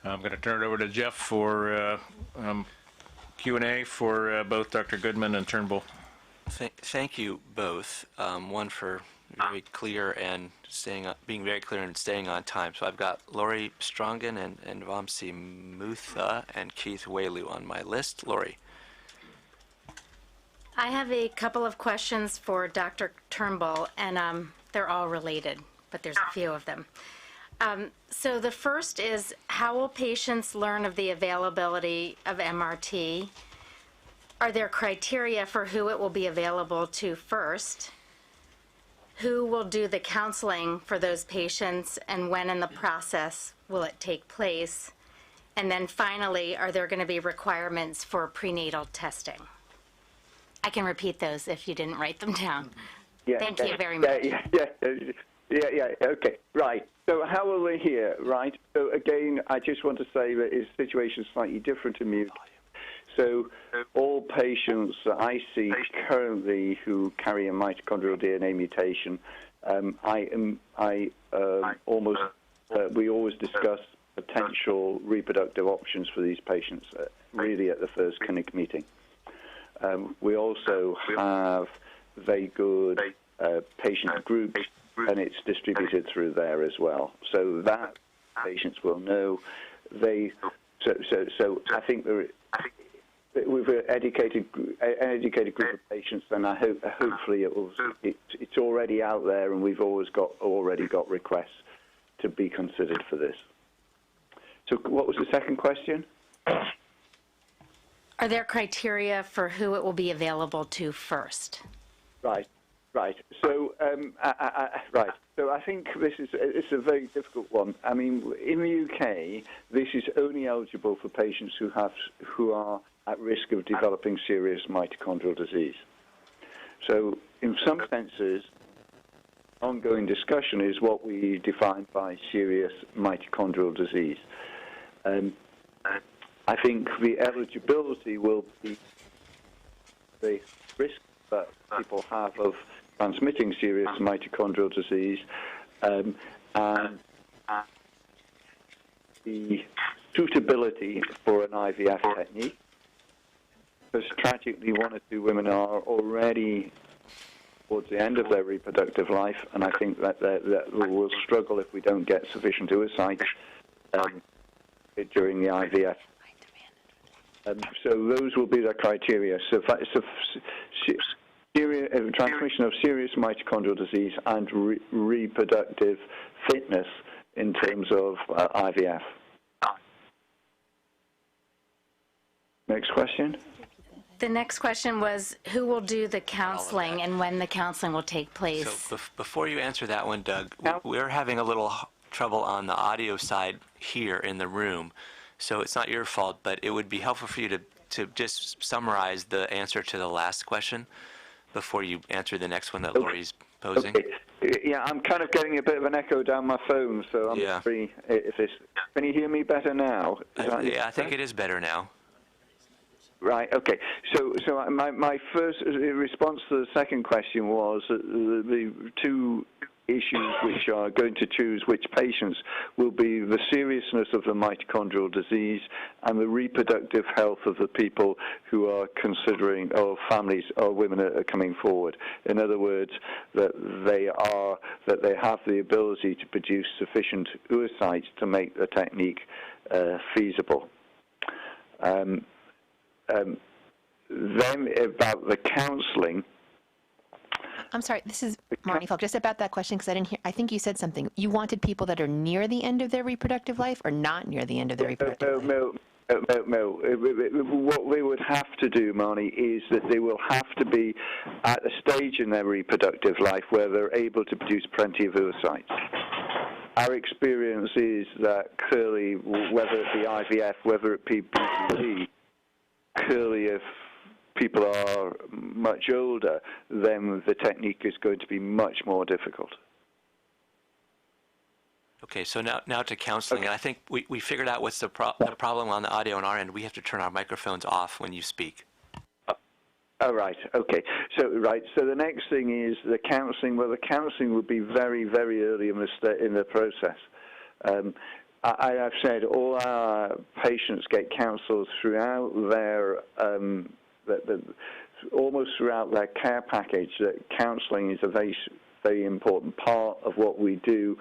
I'm going to turn it over to Jeff for Q&A for both Dr. Goodman and Turnbull. Thank you both. One for very clear and being very clear and staying on time. So I've got Laurie Strongin and Vamsi Mootha and Keith Whaley on my list. Laurie. I have a couple of questions for Dr. Turnbull, and they're all related, but there's a few of them. So the first is, how will patients learn of the availability of MRT? Are there criteria for who it will be available to first? Who will do the counseling for those patients, and when in the process will it take place? And then finally, are there going to be requirements for prenatal testing? I can repeat those if you didn't write them down. Thank you very much. Okay, right. So how will they hear, right? So again, I just want to say that the situation is slightly different in the UK. So all patients that I see currently who carry a mitochondrial DNA mutation, we always discuss potential reproductive options for these patients really at the first clinic meeting. We also have very good patient groups, and it's distributed through there as well. So that patients will know. So I think with an educated group of patients, then hopefully it's already out there, and we've already got requests to be considered for this. So what was the second question? Are there criteria for who it will be available to first? Right. So, So I think it's a very difficult one. I mean, in the UK, this is only eligible for patients who are at risk of developing serious mitochondrial disease. So, in some senses, ongoing discussion is what we define by serious mitochondrial disease. I think the eligibility will be the risk that people have of transmitting serious mitochondrial disease, and the suitability for an IVF technique. Because tragically, 1 or 2 women are already towards the end of their reproductive life, and I think that we'll struggle if we don't get sufficient oocytes during the IVF. So those will be the criteria. So transmission of serious mitochondrial disease and reproductive fitness in terms of IVF. Next question. The next question was, who will do the counseling and when the counseling will take place? So before you answer that one, Doug, we're having a little trouble on the audio side here in the room. So it's not your fault, but it would be helpful for you to just summarize the answer to the last question before you answer the next one that Laurie's posing. Okay. Yeah, I'm kind of getting a bit of an echo down my phone, so I'm sorry if this. Can you hear me better now? I think it is better now. Right. Okay. So my first response to the second question was that the 2 issues which are going to choose which patients will be the seriousness of the mitochondrial disease and the reproductive health of the people who are considering, or families or women are coming forward. In other words, that they have the ability to produce sufficient oocytes to make the technique feasible. Then about the counselling. I'm sorry, this is Marni, Falk. Just about that question, because I didn't hear. I think you said something. You wanted people that are near the end of their reproductive life, or not near the end of their reproductive life? No. What they would have to do, Marni, is that they will have to be at a stage in their reproductive life where they're able to produce plenty of oocytes. Our experience is that clearly, whether it be IVF, whether it be PGD, clearly if people are much older, then the technique is going to be much more difficult. Okay, so now to counseling. Okay. And I think we figured out what's the problem on the audio on our end. We have to turn our microphones off when you speak. Oh, right. Okay. So the next thing is the counseling. Well, the counseling would be very, very early in the process. I've said all our patients get counselled throughout their almost throughout their care package. That counselling is a very, very important part of what we do,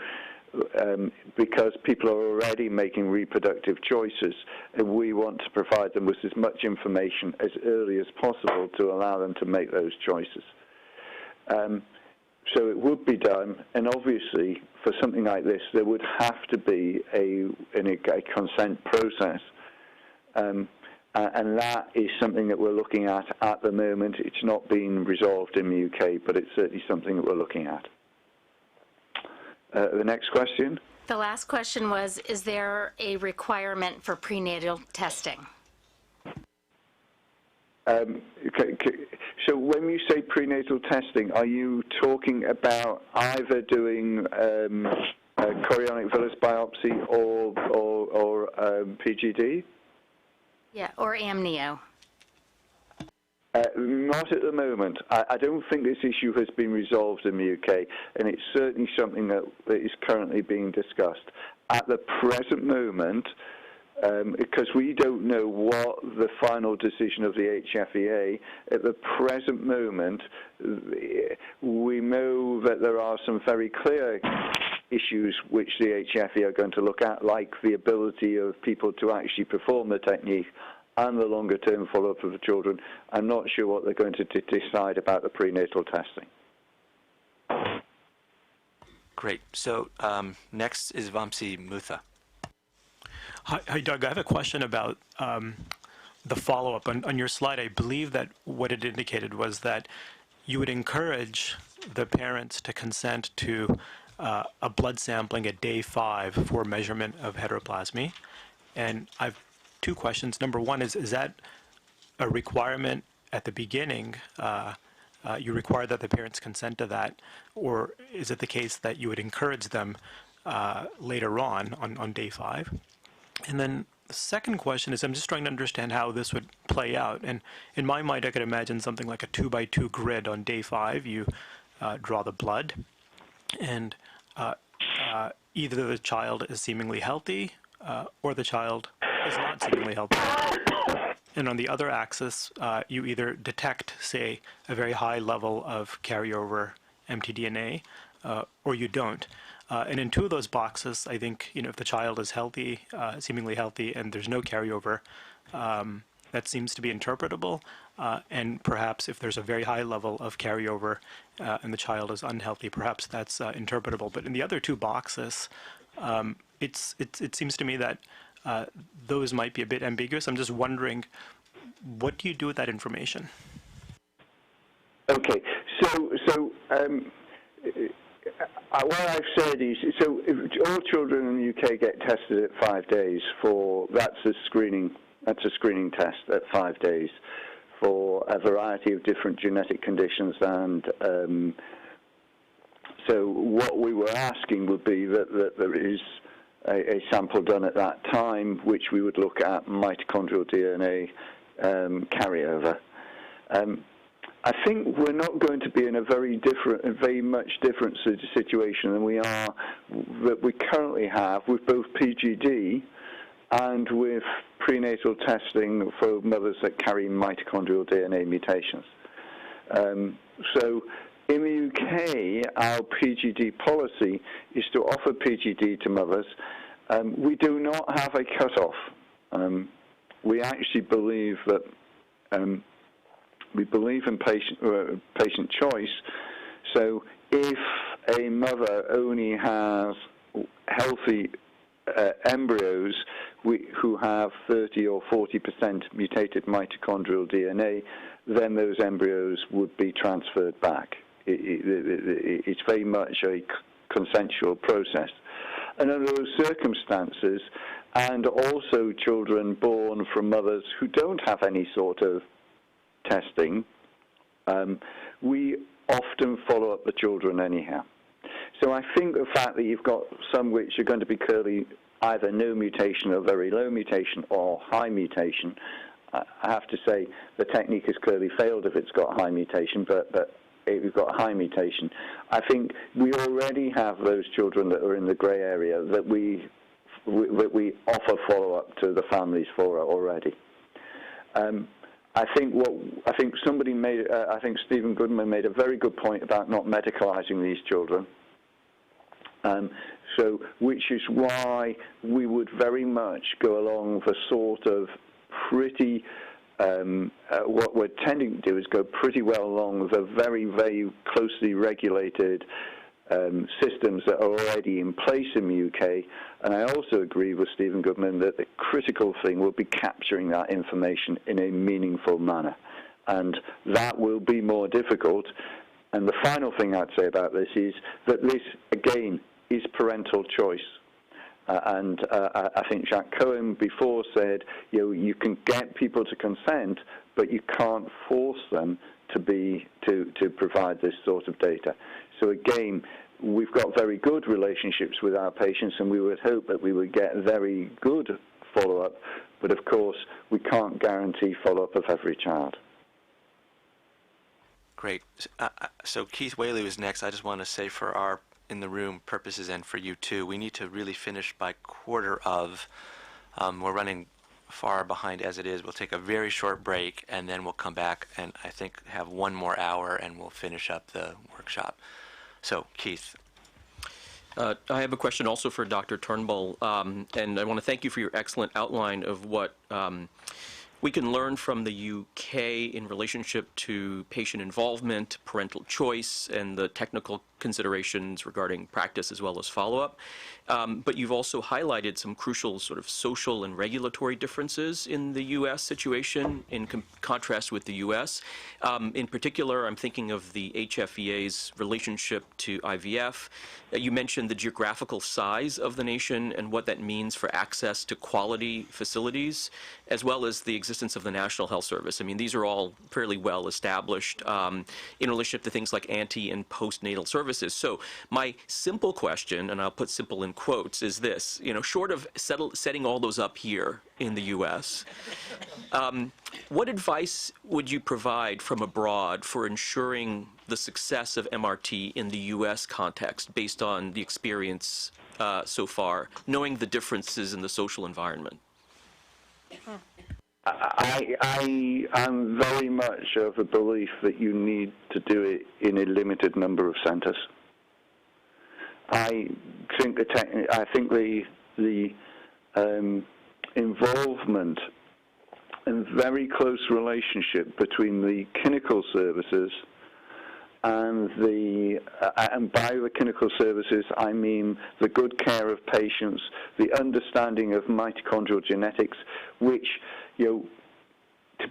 because people are already making reproductive choices, and we want to provide them with as much information as early as possible to allow them to make those choices. So it would be done, and obviously for something like this there would have to be a consent process, and that is something that we're looking at the moment. It's not been resolved in the UK, but it's certainly something that we're looking at. The next question? The last question was, is there a requirement for prenatal testing? So when you say prenatal testing, are you talking about either doing chorionic villus biopsy or PGD? Yeah, or amnio. Not at the moment. I don't think this issue has been resolved in the UK, and it's certainly something that is currently being discussed. At the present moment, because we don't know what the final decision of the HFEA, at the present moment, we know that there are some very clear issues which the HFEA are going to look at, like the ability of people to actually perform the technique and the longer-term follow-up of the children. I'm not sure what they're going to decide about the prenatal testing. Great. So next is Vamsi Mootha. Hi, Doug. I have a question about the follow-up. On your slide, I believe that what it indicated was that you would encourage the parents to consent to a blood sampling at day 5 for measurement of heteroplasmy. And I've two questions. Number one is that a requirement at the beginning? You require that the parents consent to that, or is it the case that you would encourage them later on day 5? And then the second question is, I'm just trying to understand how this would play out. And in my mind, I could imagine something like a 2x2 grid. On day 5, you draw the blood, and either the child is seemingly healthy or the child is not seemingly healthy. And on the other axis, you either detect, say, a very high level of carryover mtDNA, or you don't. And in two of those boxes, I think, if the child is healthy, seemingly healthy, and there's no carryover, that seems to be interpretable. And perhaps if there's a very high level of carryover and the child is unhealthy, perhaps that's interpretable. But in the other two boxes, it seems to me that those might be a bit ambiguous. I'm just wondering, what do you do with that information? Okay, so what I've said is, so all children in the UK get tested at 5 days that's a screening test at 5 days for a variety of different genetic conditions, and so what we were asking would be that there is a sample done at that time, which we would look at mitochondrial DNA carryover. I think we're not going to be in a very much different situation than that we currently have with both PGD and with prenatal testing for mothers that carry mitochondrial DNA mutations. So in the UK, our PGD policy is to offer PGD to mothers. We do not have a cutoff. We actually believe that we believe in patient choice. So if a mother only has healthy embryos who have 30 or 40% mutated mitochondrial DNA, then those embryos would be transferred back. It's very much a consensual process. And under those circumstances, and also children born from mothers who don't have any sort of testing, we often follow up the children anyhow. So I think the fact that you've got some which are going to be clearly either no mutation or very low mutation or high mutation, I have to say the technique has clearly failed if it's got high mutation, but if you've got a high mutation, I think we already have those children that are in the grey area that we we offer follow-up to the families for already. I think Stephen Goodman made a very good point about not medicalizing these children. Which is why we would very much go along the sort of pretty, what we're tending to do is go pretty well along the very, very closely regulated systems that are already in place in the UK. And I also agree with Stephen Goodman that the critical thing will be capturing that information in a meaningful manner. And that will be more difficult. And the final thing I'd say about this is that this, again, is parental choice. I think Jack Cohen before said, you can get people to consent, but you can't force them to provide this sort of data. So again, we've got very good relationships with our patients, and we would hope that we would get very good follow-up, but of course, we can't guarantee follow-up of every child. Great. So Keith Whaley was next. I just want to say for our in the room purposes and for you too, we need to really finish by quarter of. We're running far behind as it is. We'll take a very short break, and then we'll come back and I think have one more hour, and we'll finish up the workshop. So, Keith. I have a question also for Dr. Turnbull, and I want to thank you for your excellent outline of what we can learn from the UK in relationship to patient involvement, parental choice, and the technical considerations regarding practice as well as follow-up. But you've also highlighted some crucial sort of social and regulatory differences in the U.S. situation in contrast with the U.S. In particular, I'm thinking of the HFEA's relationship to IVF. You mentioned the geographical size of the nation and what that means for access to quality facilities, as well as the existence of the National Health Service. I mean, these are all fairly well established in relationship to things like ante and postnatal services. So my simple question, and I'll put simple in quotes, is this: short of setting all those up here in the U.S., what advice would you provide from abroad for ensuring the success of MRT in the U.S. context, based on the experience so far, knowing the differences in the social environment? I am very much of the belief that you need to do it in a limited number of centres. I think the involvement and very close relationship between the clinical services and by the clinical services, I mean the good care of patients, the understanding of mitochondrial genetics, which, to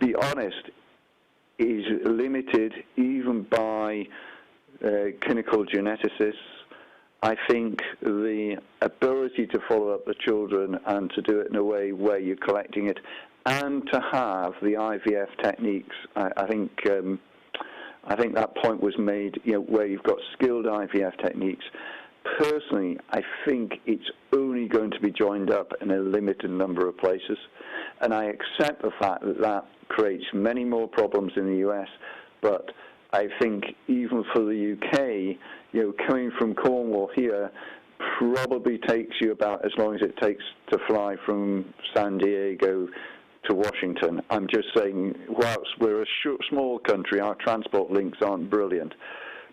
be honest, is limited even by clinical geneticists. I think the ability to follow up the children and to do it in a way where you're collecting it, and to have the IVF techniques, I think that point was made, where you've got skilled IVF techniques. Personally, I think it's only going to be joined up in a limited number of places, and I accept the fact that that creates many more problems in the US, but I think even for the UK, coming from Cornwall here probably takes you about as long as it takes to fly from San Diego to Washington. I'm just saying, whilst we're a small country, our transport links aren't brilliant.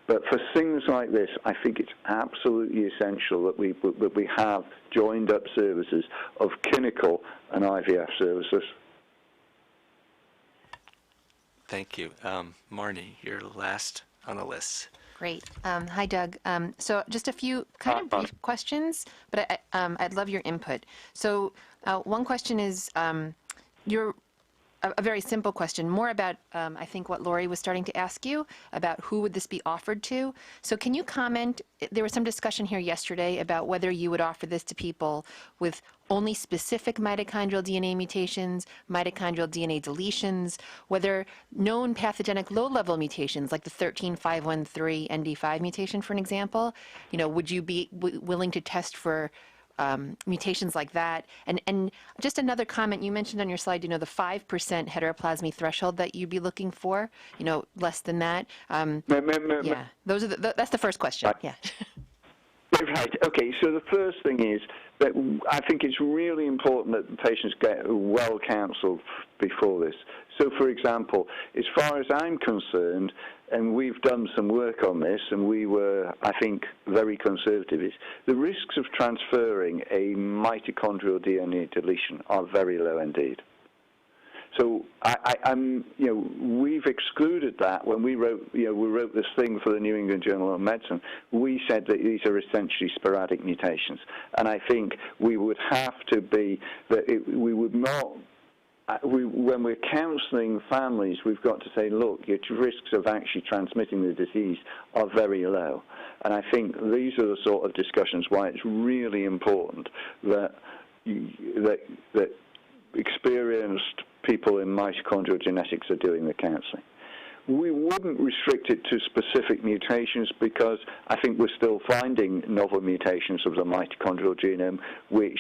But for things like this, I think it's absolutely essential that we have joined up services of clinical and IVF services. Thank you. Marni, you're last on the list. Great. Hi, Doug. So just a few kind of brief questions, but I'd love your input. So one question is, a very simple question, more about, I think, what Laurie was starting to ask you about who would this be offered to. So can you comment, there was some discussion here yesterday about whether you would offer this to people with only specific mitochondrial DNA mutations, mitochondrial DNA deletions, whether known pathogenic low-level mutations like the 13513 ND5 mutation, for an example, would you be willing to test for mutations like that? And just another comment, you mentioned on your slide, the 5% heteroplasmy threshold that you'd be looking for, less than that. Yeah, that's the first question. Yeah. Right. Okay. So the first thing is that I think it's really important that the patients get well counselled before this. So, for example, as far as I'm concerned, and we've done some work on this, and we were, I think, very conservative, is the risks of transferring a mitochondrial DNA deletion are very low indeed. So we've excluded that when we wrote this thing for the New England Journal of Medicine. We said that these are essentially sporadic mutations, and I think we would have to be we would not. When we're counselling families, we've got to say, look, your risks of actually transmitting the disease are very low, and I think these are the sort of discussions why it's really important that experienced people in mitochondrial genetics are doing the counselling. We wouldn't restrict it to specific mutations because I think we're still finding novel mutations of the mitochondrial genome, which,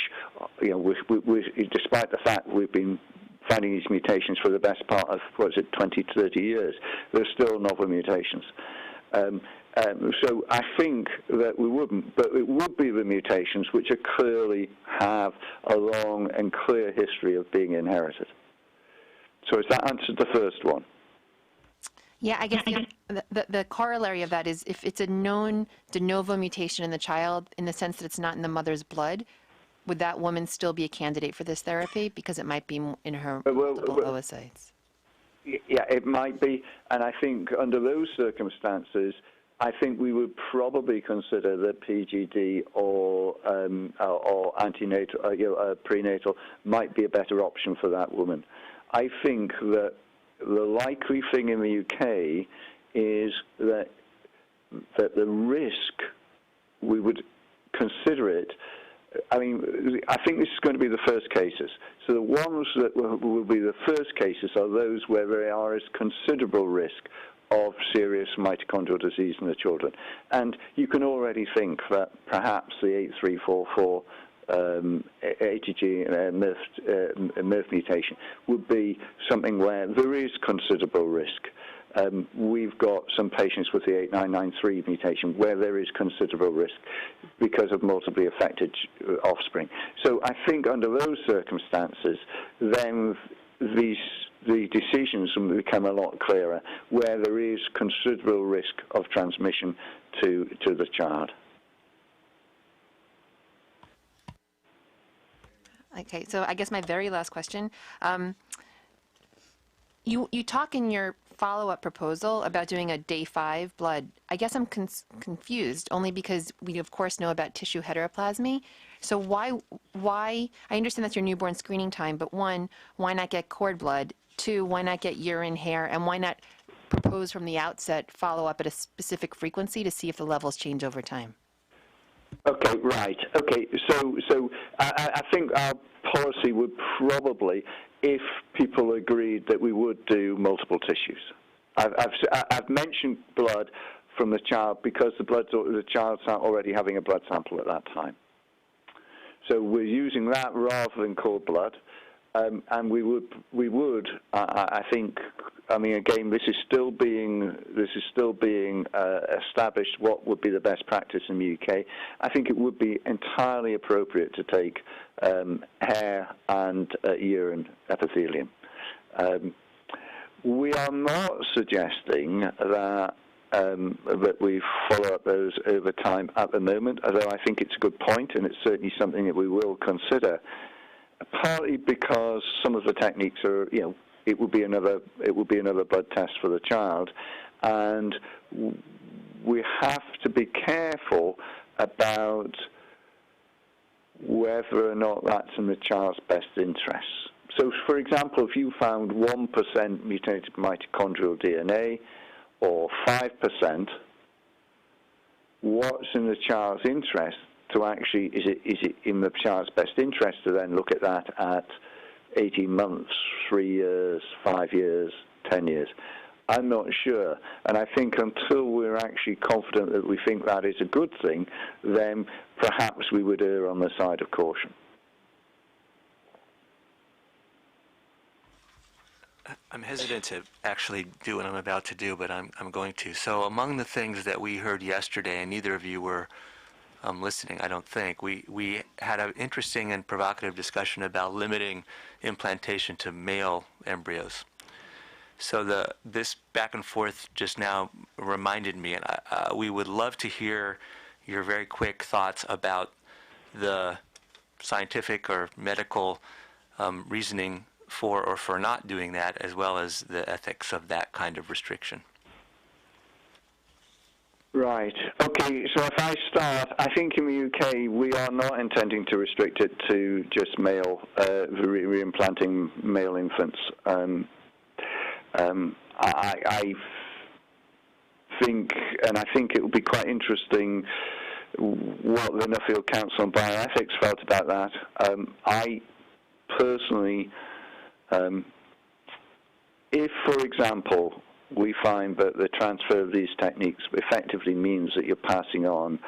despite the fact we've been finding these mutations for the best part of, 20 to 30 years, there's still novel mutations. So I think that we wouldn't, but it would be the mutations which clearly have a long and clear history of being inherited. So has that answered the first one? Yeah, I guess the corollary of that is if it's a known de novo mutation in the child, in the sense that it's not in the mother's blood, would that woman still be a candidate for this therapy because it might be in her multiple oocytes? Yeah, it might be, and I think under those circumstances, I think we would probably consider that PGD or antenatal, prenatal might be a better option for that woman. I think that the likely thing in the UK is that the risk, we would consider it. I mean, I think this is going to be the first cases. So the ones that will be the first cases are those where there is considerable risk of serious mitochondrial disease in the children. And you can already think that perhaps the 8344 ATG MIRF mutation would be something where there is considerable risk. We've got some patients with the 8993 mutation where there is considerable risk because of multiply affected offspring. So I think under those circumstances, then the decisions will become a lot clearer where there is considerable risk of transmission to the child. Okay, so I guess my very last question. You talk in your follow-up proposal about doing a day 5 blood. I guess I'm confused, only because we, of course, know about tissue heteroplasmy. So why, I understand that's your newborn screening time, but one, why not get cord blood? 2, why not get urine, hair? And why not propose from the outset follow-up at a specific frequency to see if the levels change over time? Okay, right. Okay, so I think our policy would probably, if people agreed that we would do multiple tissues. I've mentioned blood from the child because the child's already having a blood sample at that time. So we're using that rather than cord blood, and we would. I think. I mean, again, this is still being established. What would be the best practice in the UK? I think it would be entirely appropriate to take hair and urine epithelium. We are not suggesting that we follow up those over time at the moment, although I think it's a good point, and it's certainly something that we will consider. Partly because some of the techniques are, it would be another blood test for the child, and we have to be careful about whether or not that's in the child's best interests. So, for example, if you found 1% mutated mitochondrial DNA or 5%, what's in the child's interest to actually, is it in the child's best interest to then look at that at 18 months, 3 years, 5 years, 10 years? I'm not sure. And I think until we're actually confident that we think that is a good thing, then perhaps we would err on the side of caution. I'm hesitant to actually do what I'm about to do, but I'm going to. So among the things that we heard yesterday, and neither of you were listening, I don't think. We had an interesting and provocative discussion about limiting implantation to male embryos. So this back and forth just now reminded me, and we would love to hear your very quick thoughts about the scientific or medical reasoning for or for not doing that, as well as the ethics of that kind of restriction. Right. Okay, so if I start, I think in the UK we are not intending to restrict it to just male, reimplanting male infants. I think, and I think it would be quite interesting what the Nuffield Council on Bioethics felt about that. I personally, if, for example, we find that the transfer of these techniques effectively means that you're passing on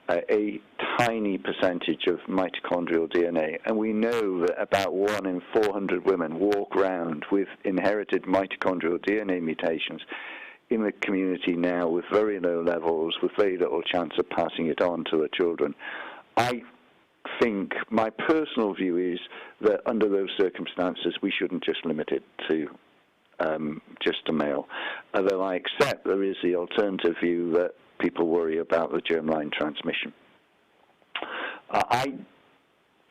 a tiny percentage of mitochondrial DNA, and we know that about 1 in 400 women walk around with inherited mitochondrial DNA mutations in the community now with very low levels, with very little chance of passing it on to their children. I think my personal view is that under those circumstances we shouldn't just limit it to just a male, although I accept there is the alternative view that people worry about the germline transmission. I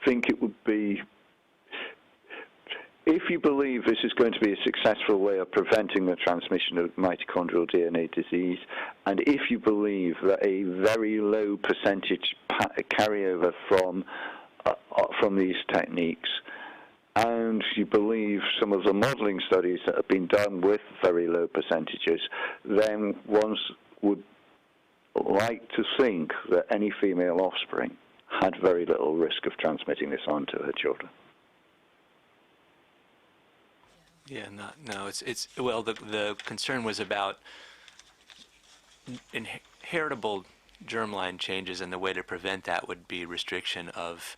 think it would be, if you believe this is going to be a successful way of preventing the transmission of mitochondrial DNA disease, and if you believe that a very low percentage carryover from these techniques, and you believe some of the modeling studies that have been done with very low percentages, then one would like to think that any female offspring had very little risk of transmitting this on to her children. Yeah, no, it's well, the concern was about inheritable germline changes, and the way to prevent that would be restriction of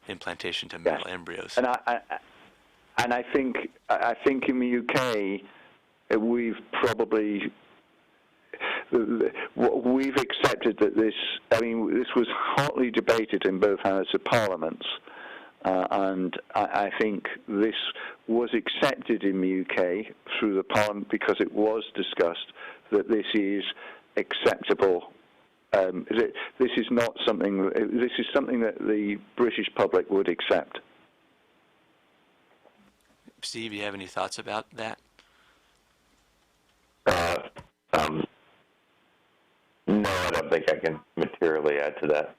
implantation to male embryos. And I think in the UK we've probably we've accepted that this. I mean, this was hotly debated in both houses of parliaments, and I think this was accepted in the UK through the parliament because it was discussed that this is acceptable. This is not something. This is something that the British public would accept. Steve, you have any thoughts about that? No, I don't think I can materially add to that.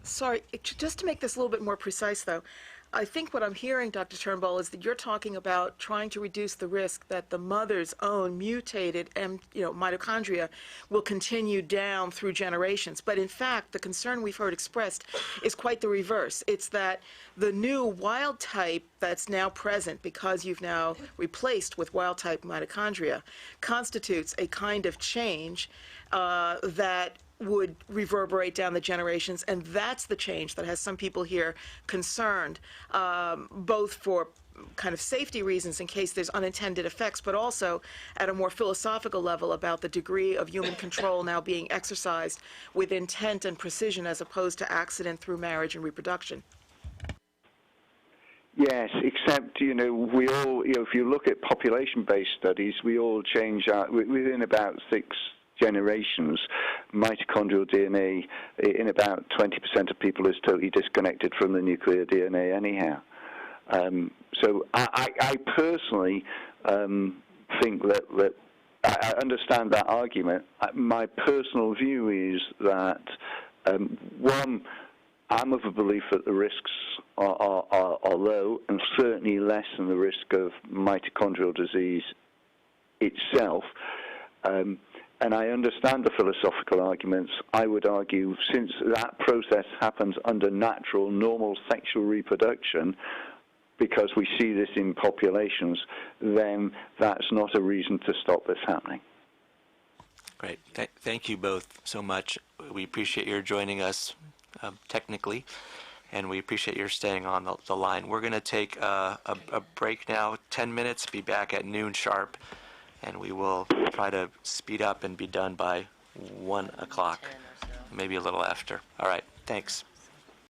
Sorry, just to make this a little bit more precise, though, I think what I'm hearing, Dr. Turnbull, is that you're talking about trying to reduce the risk that the mother's own mutated mitochondria will continue down through generations. But in fact, the concern we've heard expressed is quite the reverse. It's that the new wild type that's now present, because you've now replaced with wild type mitochondria, constitutes a kind of change that would reverberate down the generations, and that's the change that has some people here concerned, both for kind of safety reasons in case there's unintended effects, but also at a more philosophical level about the degree of human control now being exercised with intent and precision as opposed to accident through marriage and reproduction. Yes, except, we all, if you look at population-based studies, we all change out within about 6 generations. Mitochondrial DNA in about 20% of people is totally disconnected from the nuclear DNA anyhow. So I personally think that I understand that argument. My personal view is that, one, I'm of the belief that the risks are low, and certainly less than the risk of mitochondrial disease itself. And I understand the philosophical arguments. I would argue, since that process happens under natural, normal sexual reproduction, because we see this in populations, then that's not a reason to stop this happening. Great. Thank you both so much. We appreciate your joining us technically, and we appreciate your staying on the line. We're going to take a break now, 10 minutes, be back at noon sharp, and we will try to speed up and be done by 1 o'clock. maybe a little after. All right, thanks.